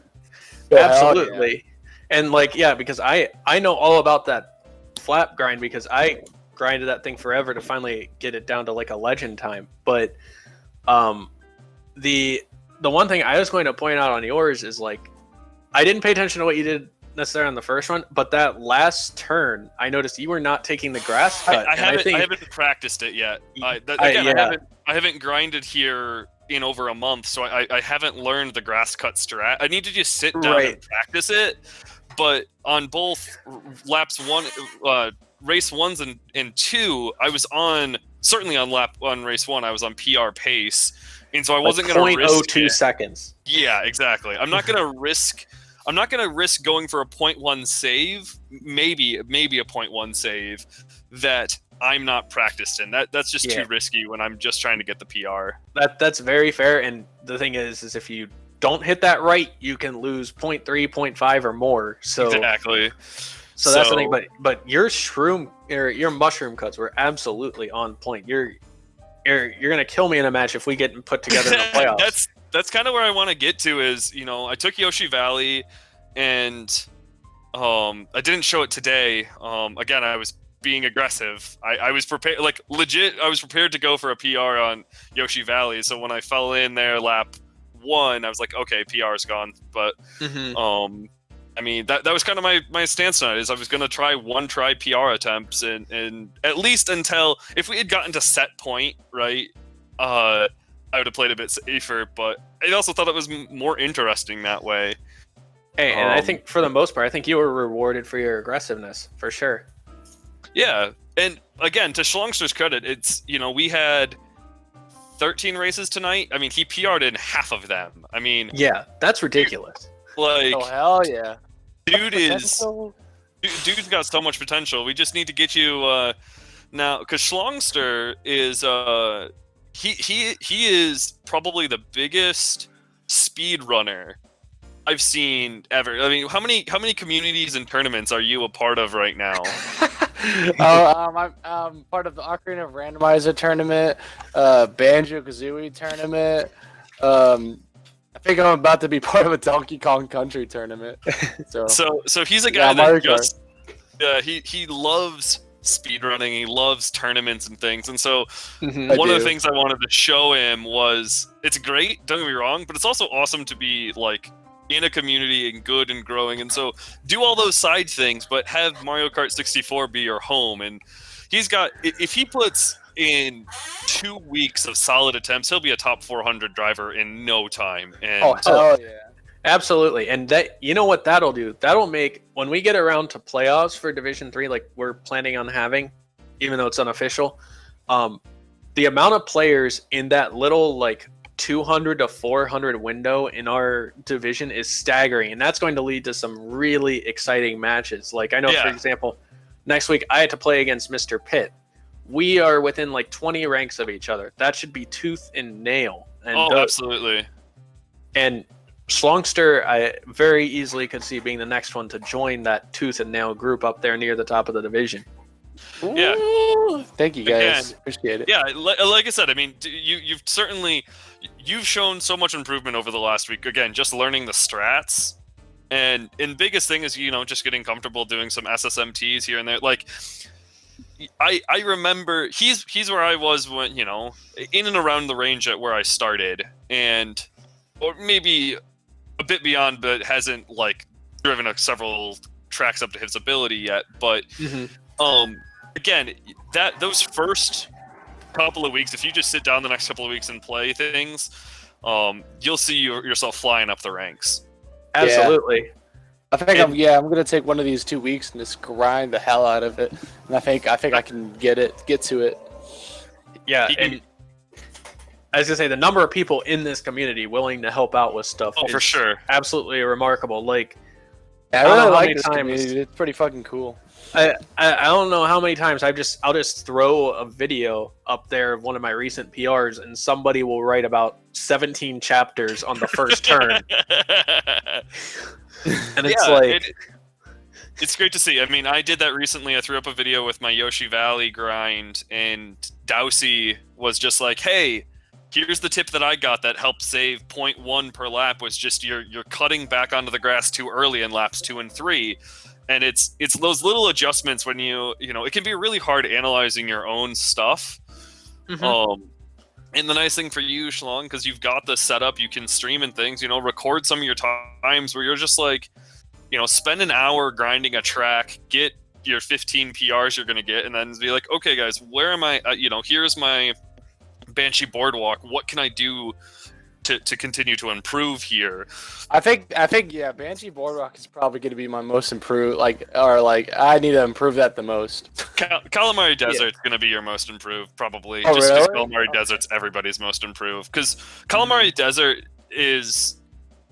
Absolutely. And because I know all about that flap grind because I grinded that thing forever to finally get it down to a legend time. But the one thing I was going to point out on yours is I didn't pay attention to what you did necessarily on the first one, but that last turn, I noticed you were not taking the grass cut. I haven't practiced it yet. I haven't grinded here in over a month, so I haven't learned the grass cut strat. I need to just sit down and practice it. But on both laps race 1s and 2, I was certainly on race 1, I was on PR pace, and so I wasn't going to risk 0.02 seconds. Yeah, exactly. I'm not going to risk going for a 0.1 save, maybe a 0.1 save that I'm not practiced in. That's just too risky when I'm just trying to get the PR. That's very fair. And the thing is if you don't hit that right, you can lose 0.3, 0.5 or more. So exactly. So that's the thing. But your your mushroom cuts were absolutely on point. You're gonna kill me in a match if we get put together in the playoffs. That's kind of where I want to get to is, I took Yoshi Valley and I didn't show it today. Again, I was being aggressive. I was prepared, legit, I was prepared to go for a PR on Yoshi Valley. So when I fell in there lap 1, I was like, okay, PR's gone. But I mean, that was kind of my stance on it, is I was going to try PR attempts, and at least until, if we had gotten to set point, right, I would have played a bit safer, but I also thought it was more interesting that way. Hey, and I think for the most part, I think you were rewarded for your aggressiveness, for sure. Yeah, and again, to Shlongster's credit, it's, we had 13 races tonight. I mean, he PR'd in half of them. I mean... Yeah, that's ridiculous. Like... Oh, hell yeah. Dude's got so much potential. We just need to get you now, because Shlongster is he is probably the biggest speed runner I've seen ever. I mean, how many communities and tournaments are you a part of right now? I'm part of the Ocarina of Randomizer tournament, Banjo-Kazooie tournament. I think I'm about to be part of a Donkey Kong Country tournament. So he's a guy that just he loves speedrunning. He loves tournaments and things. And so one of the things I wanted to show him was, it's great, don't get me wrong, but it's also awesome to be like in a community and good and growing. And so do all those side things, but have Mario Kart 64 be your home. And he's got, if he puts in 2 weeks of solid attempts, he'll be a top 400 driver in no time. And hell yeah. Absolutely. And that, you know what that'll do? That'll make, when we get around to playoffs for Division 3, like we're planning on having, even though it's unofficial, the amount of players in that little like 200 to 400 window in our division is staggering. And that's going to lead to some really exciting matches. Like I know, for example, next week I had to play against Mr. Pitt. We are within like 20 ranks of each other. That should be tooth and nail. And, absolutely. And Shlongster, I very easily could see being the next one to join that tooth and nail group up there near the top of the division. Yeah. Ooh, thank you guys. Again, appreciate it. Yeah, like I said, I mean, you've shown so much improvement over the last week. Again, just learning the strats, and biggest thing is just getting comfortable doing some SSMTs here and there. Like I remember he's where I was when in and around the range at where I started, and or maybe a bit beyond, but hasn't like driven several tracks up to his ability yet. But again, those first couple of weeks, if you just sit down the next couple of weeks and play things, you'll see yourself flying up the ranks. Absolutely. I think I'm gonna take one of these 2 weeks and just grind the hell out of it. And I think I can get to it. Yeah, and I was gonna say the number of people in this community willing to help out with stuff. Oh, for sure, absolutely remarkable. Like, I really like this community. It's pretty fucking cool. I don't know how many times I'll just throw a video up there of one of my recent PRs, and somebody will write about 17 chapters on the first turn. And it's it's great to see. I mean, I did that recently. I threw up a video with my Yoshi Valley grind, and Dowsey was just like, "Hey, here's the tip that I got that helped save 0.1 per lap. Was just you're cutting back onto the grass too early in laps 2 and 3." And it's those little adjustments when it can be really hard analyzing your own stuff. And the nice thing for you, Shlong, because you've got the setup, you can stream and things, record some of your times where you're just like, spend an hour grinding a track, get your 15 PRs you're going to get, and then be like, okay, guys, where am I? Here's my Banshee Boardwalk. What can I do to continue to improve here? I think Banshee Boardwalk is probably going to be my most improved, I need to improve that the most. Calamari Desert's going to be your most improved, probably. Oh, just really? Calamari Desert's everybody's most improved, because Calamari Desert is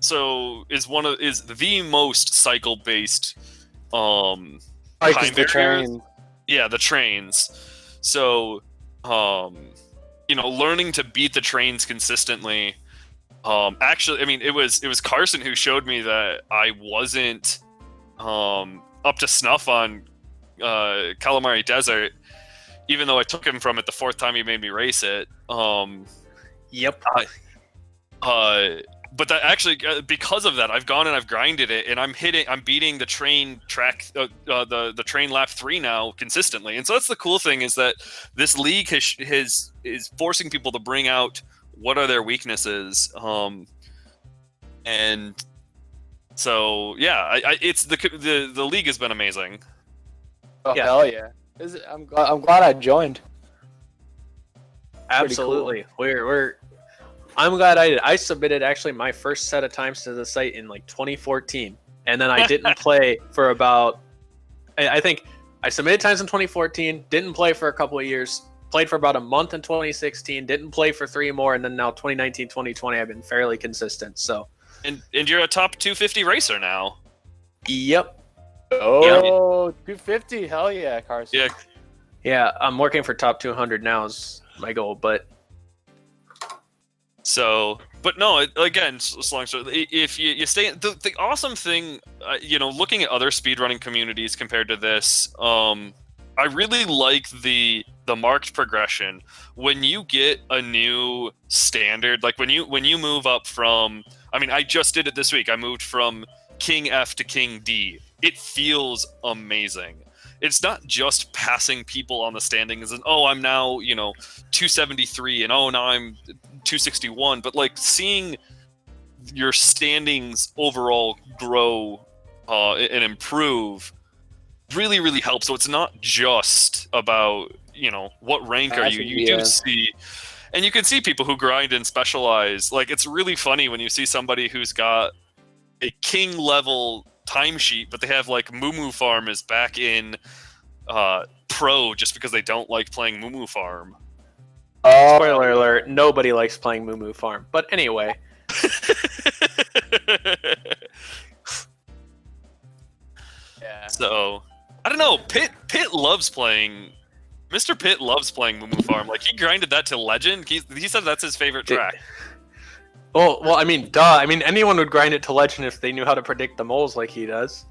the most cycle based time the train. Yeah, the trains. So learning to beat the trains consistently. Actually, I mean, it was Carson who showed me that I wasn't up to snuff on Calamari Desert, even though I took him from it the 4th time he made me race it. Yep. But that actually, because of that, I've gone and I've grinded it, and I'm beating the train track, the train lap 3 now consistently. And so that's the cool thing, is that this league is forcing people to bring out what are their weaknesses. And so yeah, it's the league has been amazing. Oh Yeah. hell yeah! I'm glad I joined. Absolutely. I'm glad I did. I submitted actually my first set of times to the site in like 2014, and then I didn't play for about. I think I submitted times in 2014, didn't play for a couple of years, played for about a month in 2016, didn't play for 3 more, and then now 2019, 2020, I've been fairly consistent. So. And you're a top 250 racer now. Yep. Oh, 250! Hell yeah, Carson. Yeah. Yeah, I'm working for top 200 now is my goal, but. So, but no, again, Shlongster, if you stay, the awesome thing, looking at other speedrunning communities compared to this, I really like the marked progression when you get a new standard. Like when you move up from, I mean, I just did it this week. I moved from King F to King D. It feels amazing. It's not just passing people on the standings and I'm now 273 and now I'm 261, but like seeing your standings overall grow and improve really, really helps. So it's not just about what rank are you. You do see, and you can see people who grind and specialize. Like it's really funny when you see somebody who's got a king level timesheet, but they have like Moo Farm is back in pro just because they don't like playing Moo Farm. Spoiler alert, nobody likes playing Moo Farm. But anyway. Yeah. So, I don't know. Pitt loves playing. Mr. Pitt loves playing Moo Farm. Like he grinded that to legend. He said that's his favorite track. Well, I mean, duh. I mean, anyone would grind it to legend if they knew how to predict the moles like he does.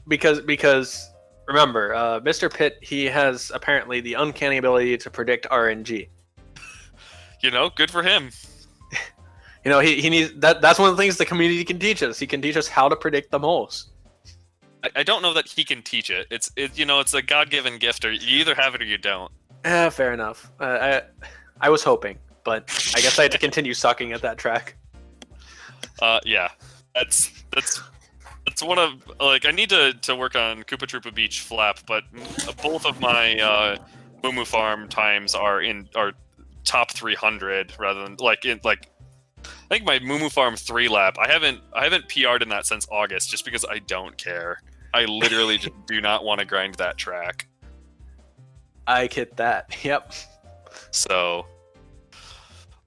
Because remember, Mr. Pitt, he has apparently the uncanny ability to predict RNG. Good for him. He needs that. That's one of the things the community can teach us. He can teach us how to predict the moles. I don't know that he can teach it. It's a God-given gift, or you either have it or you don't. Fair enough. I was hoping, but I guess I had to continue sucking at that track. Yeah, that's one of I need to work on Koopa Troopa Beach flap, but both of my Moo Farm times are top 300 rather than I think my Moo Farm 3 lap. I haven't PR'd in that since August just because I don't care. I literally just do not want to grind that track. I get that. Yep. So,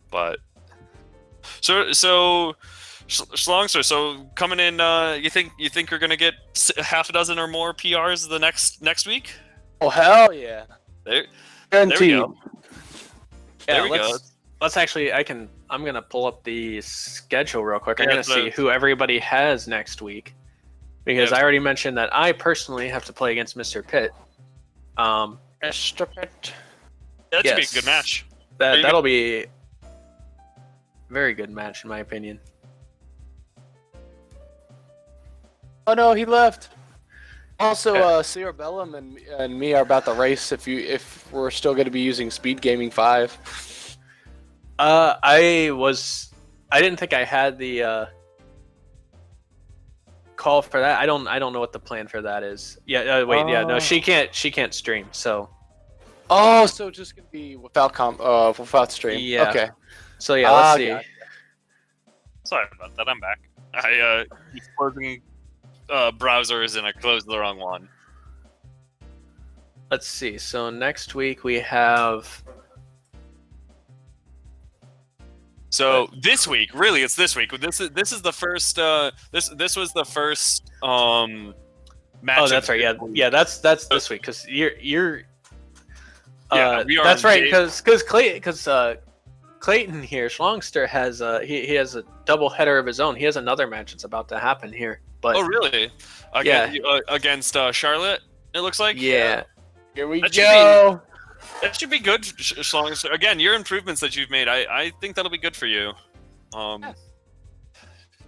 but so Shlongster, so coming in, you think you're gonna get half a dozen or more PRs the next week? Oh hell yeah! There Guaranteed. we go. Yeah, there we go. Let's actually. I'm gonna pull up the schedule real quick. I'm Yeah, gonna see who everybody has next week, because I already mentioned that I personally have to play against Mr. Pitt. Mr. Pitt. That should be a good match. That'll be a very good match in my opinion. Oh no, he left. Also, Cerebellum and me are about to race if we're still going to be using SpeedGaming 5. I didn't think I had the call for that. I don't know what the plan for that is. Yeah, wait, yeah, no, she can't stream, so. Oh, so it's just gonna be without stream. Yeah. Okay. So yeah, let's see. Gotcha. Sorry about that. I'm back. I keep closing browsers and I closed the wrong one. Let's see. So next week we have. So this week, really, it's this week. This is the first. This was the first match. Oh, that's right. Yeah, that's this week because you're. Yeah, we are. That's right, because Clayton here, Shlongster has he has a double header of his own. He has another match that's about to happen here. But oh really? Against Charlotte, it looks like. Yeah. Here we go. That should be good, Shlongster. Again, your improvements that you've made, I think that'll be good for you.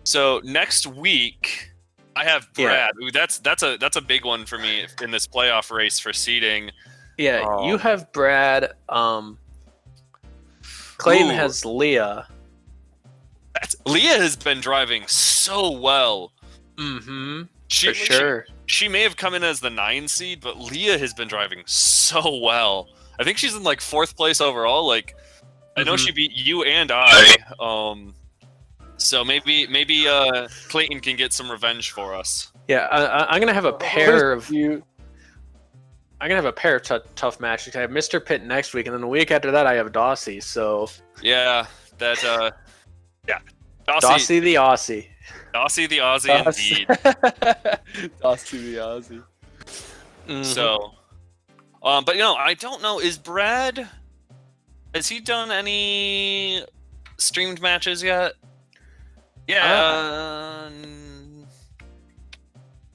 So next week, I have Brad. Ooh, that's a big one for me in this playoff race for seeding. Yeah, you have Brad. Clayton has Leah. Leah has been driving so well. Mm-hmm. She, For sure. She may have come in as the 9 seed, but Leah has been driving so well. I think she's in like 4th place overall. Like, I know she beat you and I. So maybe Clayton can get some revenge for us. Yeah, I'm gonna have a pair of tough matches. I have Mr. Pitt next week, and then the week after that I have Dossie. So Yeah, that yeah, Dossie the Aussie. Dossie the Aussie indeed. Dossie the Aussie. Mhm. So, but I don't know. Is Brad? Has he done any streamed matches yet? Yeah. I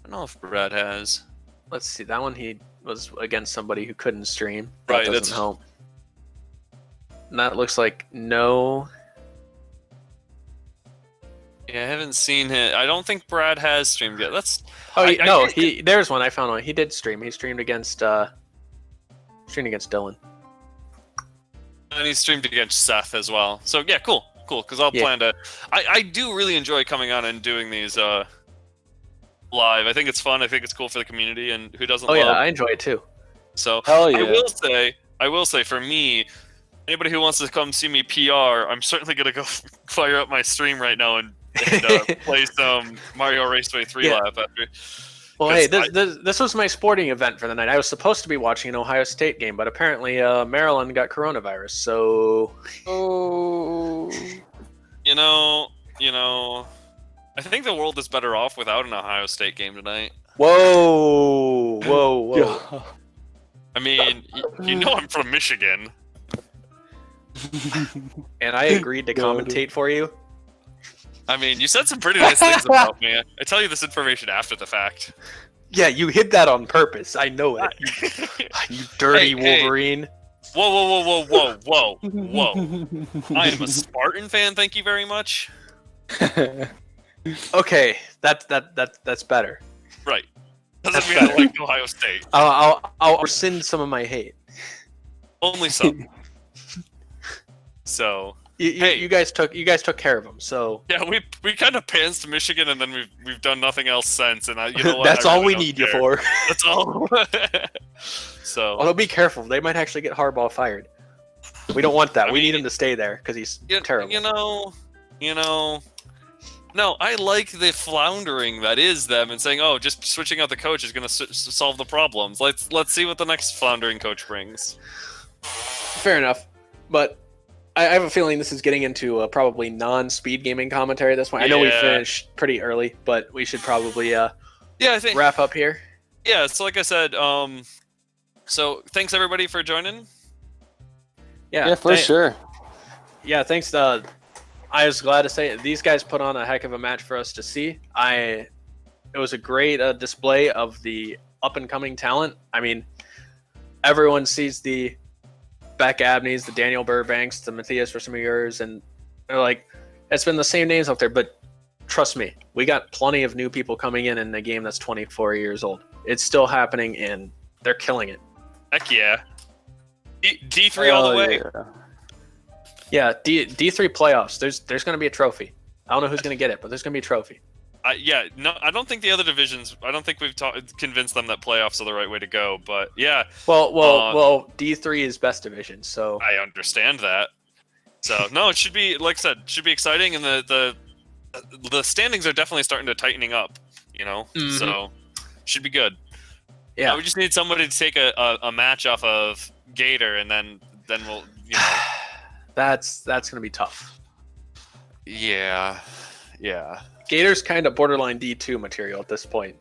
don't know if Brad has. Let's see. That one he was against somebody who couldn't stream. Right, That that's- doesn't help. And that looks like no. Yeah, I haven't seen it. I don't think Brad has streamed yet. That's Oh I there's one. I found one. He did stream. He streamed against Dylan. and he streamed against Seth as well. So yeah, cool. Because I'll Yeah. plan to. I do really enjoy coming on and doing these live. I think it's fun. I think it's cool for the community, and who doesn't Oh love. yeah, I enjoy it too. So Hell yeah. I will say for me, anybody who wants to come see me PR, I'm certainly gonna go fire up my stream right now and play some Mario Raceway 3 Yeah. lap after. Well, hey, 'Cause this was my sporting event for the night. I was supposed to be watching an Ohio State game, but apparently Maryland got coronavirus. So Oh. You know, I think the world is better off without an Ohio State game tonight. whoa. I mean, I'm from Michigan. And I agreed to commentate for you. I mean, you said some pretty nice things about me. I tell you this information after the fact. Yeah, you hid that on purpose. I know it. You dirty Hey. Wolverine. Whoa. I am a Spartan fan, thank you very much. Okay, that's better. Right. Doesn't That's mean I better. like Ohio State. I'll rescind some of my hate. Only some. So Hey. You guys took care of them. So yeah, we kind of pantsed Michigan, and then we've done nothing else since. And you know what? that's I all really we don't need you care. for. That's all. So Although be careful, they might actually get Harbaugh fired. We don't want that. I We need mean, him to stay there because he's terrible. No, I like the floundering that is them and saying, "Oh, just switching out the coach is going to solve the problems." Let's see what the next floundering coach brings. Fair enough, but I have a feeling this is getting into probably non-speed gaming commentary at this point. I know we Yeah. finished pretty early, but we should probably Yeah, I think. wrap up here. Yeah, so like I said, so thanks everybody for joining. Yeah, for sure. Yeah, thanks. I was glad to say these guys put on a heck of a match for us to see. It was a great display of the up and coming talent. I mean, everyone sees the Beck Abneys, the Daniel Burbanks, the Matthias Versimigers, and they're like, it's been the same names out there, but trust me, we got plenty of new people coming in a game that's 24 years old. It's still happening, and they're killing it. Heck yeah. D3 all the way. Yeah, D3 playoffs. There's going to be a trophy. I don't know who's going to get it, but there's going to be a trophy. No, I don't think the other divisions. I don't think we've convinced them that playoffs are the right way to go. But yeah, Well, D3 is best division, so I understand that. So no, it should be, like I said, should be exciting, and the standings are definitely starting to tightening up. Mhm. So should be good. yeah. We just need somebody to take a match off of Gator, and then we'll That's going to be tough. Yeah. Gator's kind of borderline D2 material at this point.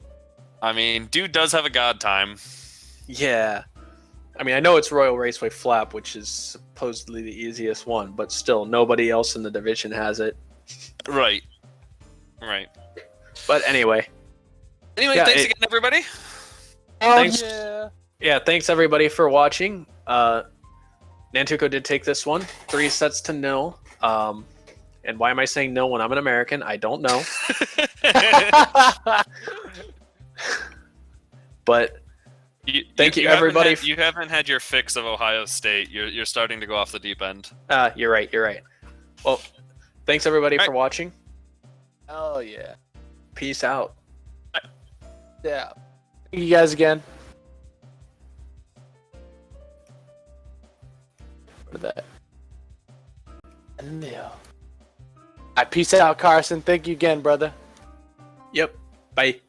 I mean, dude does have a god time. Yeah. I mean, I know it's Royal Raceway Flap, which is supposedly the easiest one, but still, nobody else in the division has it. Right. But anyway. Anyway, Yeah, thanks again, everybody. Thanks. Yeah. Yeah, thanks everybody for watching. Nantuko did take this one, 3-0. And why am I saying no when I'm an American? I don't know. But thank you everybody. You haven't had your fix of Ohio State. You're starting to go off the deep end. You're right. Well, Thanks everybody All for watching. Oh yeah. Peace out. Yeah. Thank you guys again. For that. And yeah. Peace out, Carson. Thank you again, brother. Yep. Bye.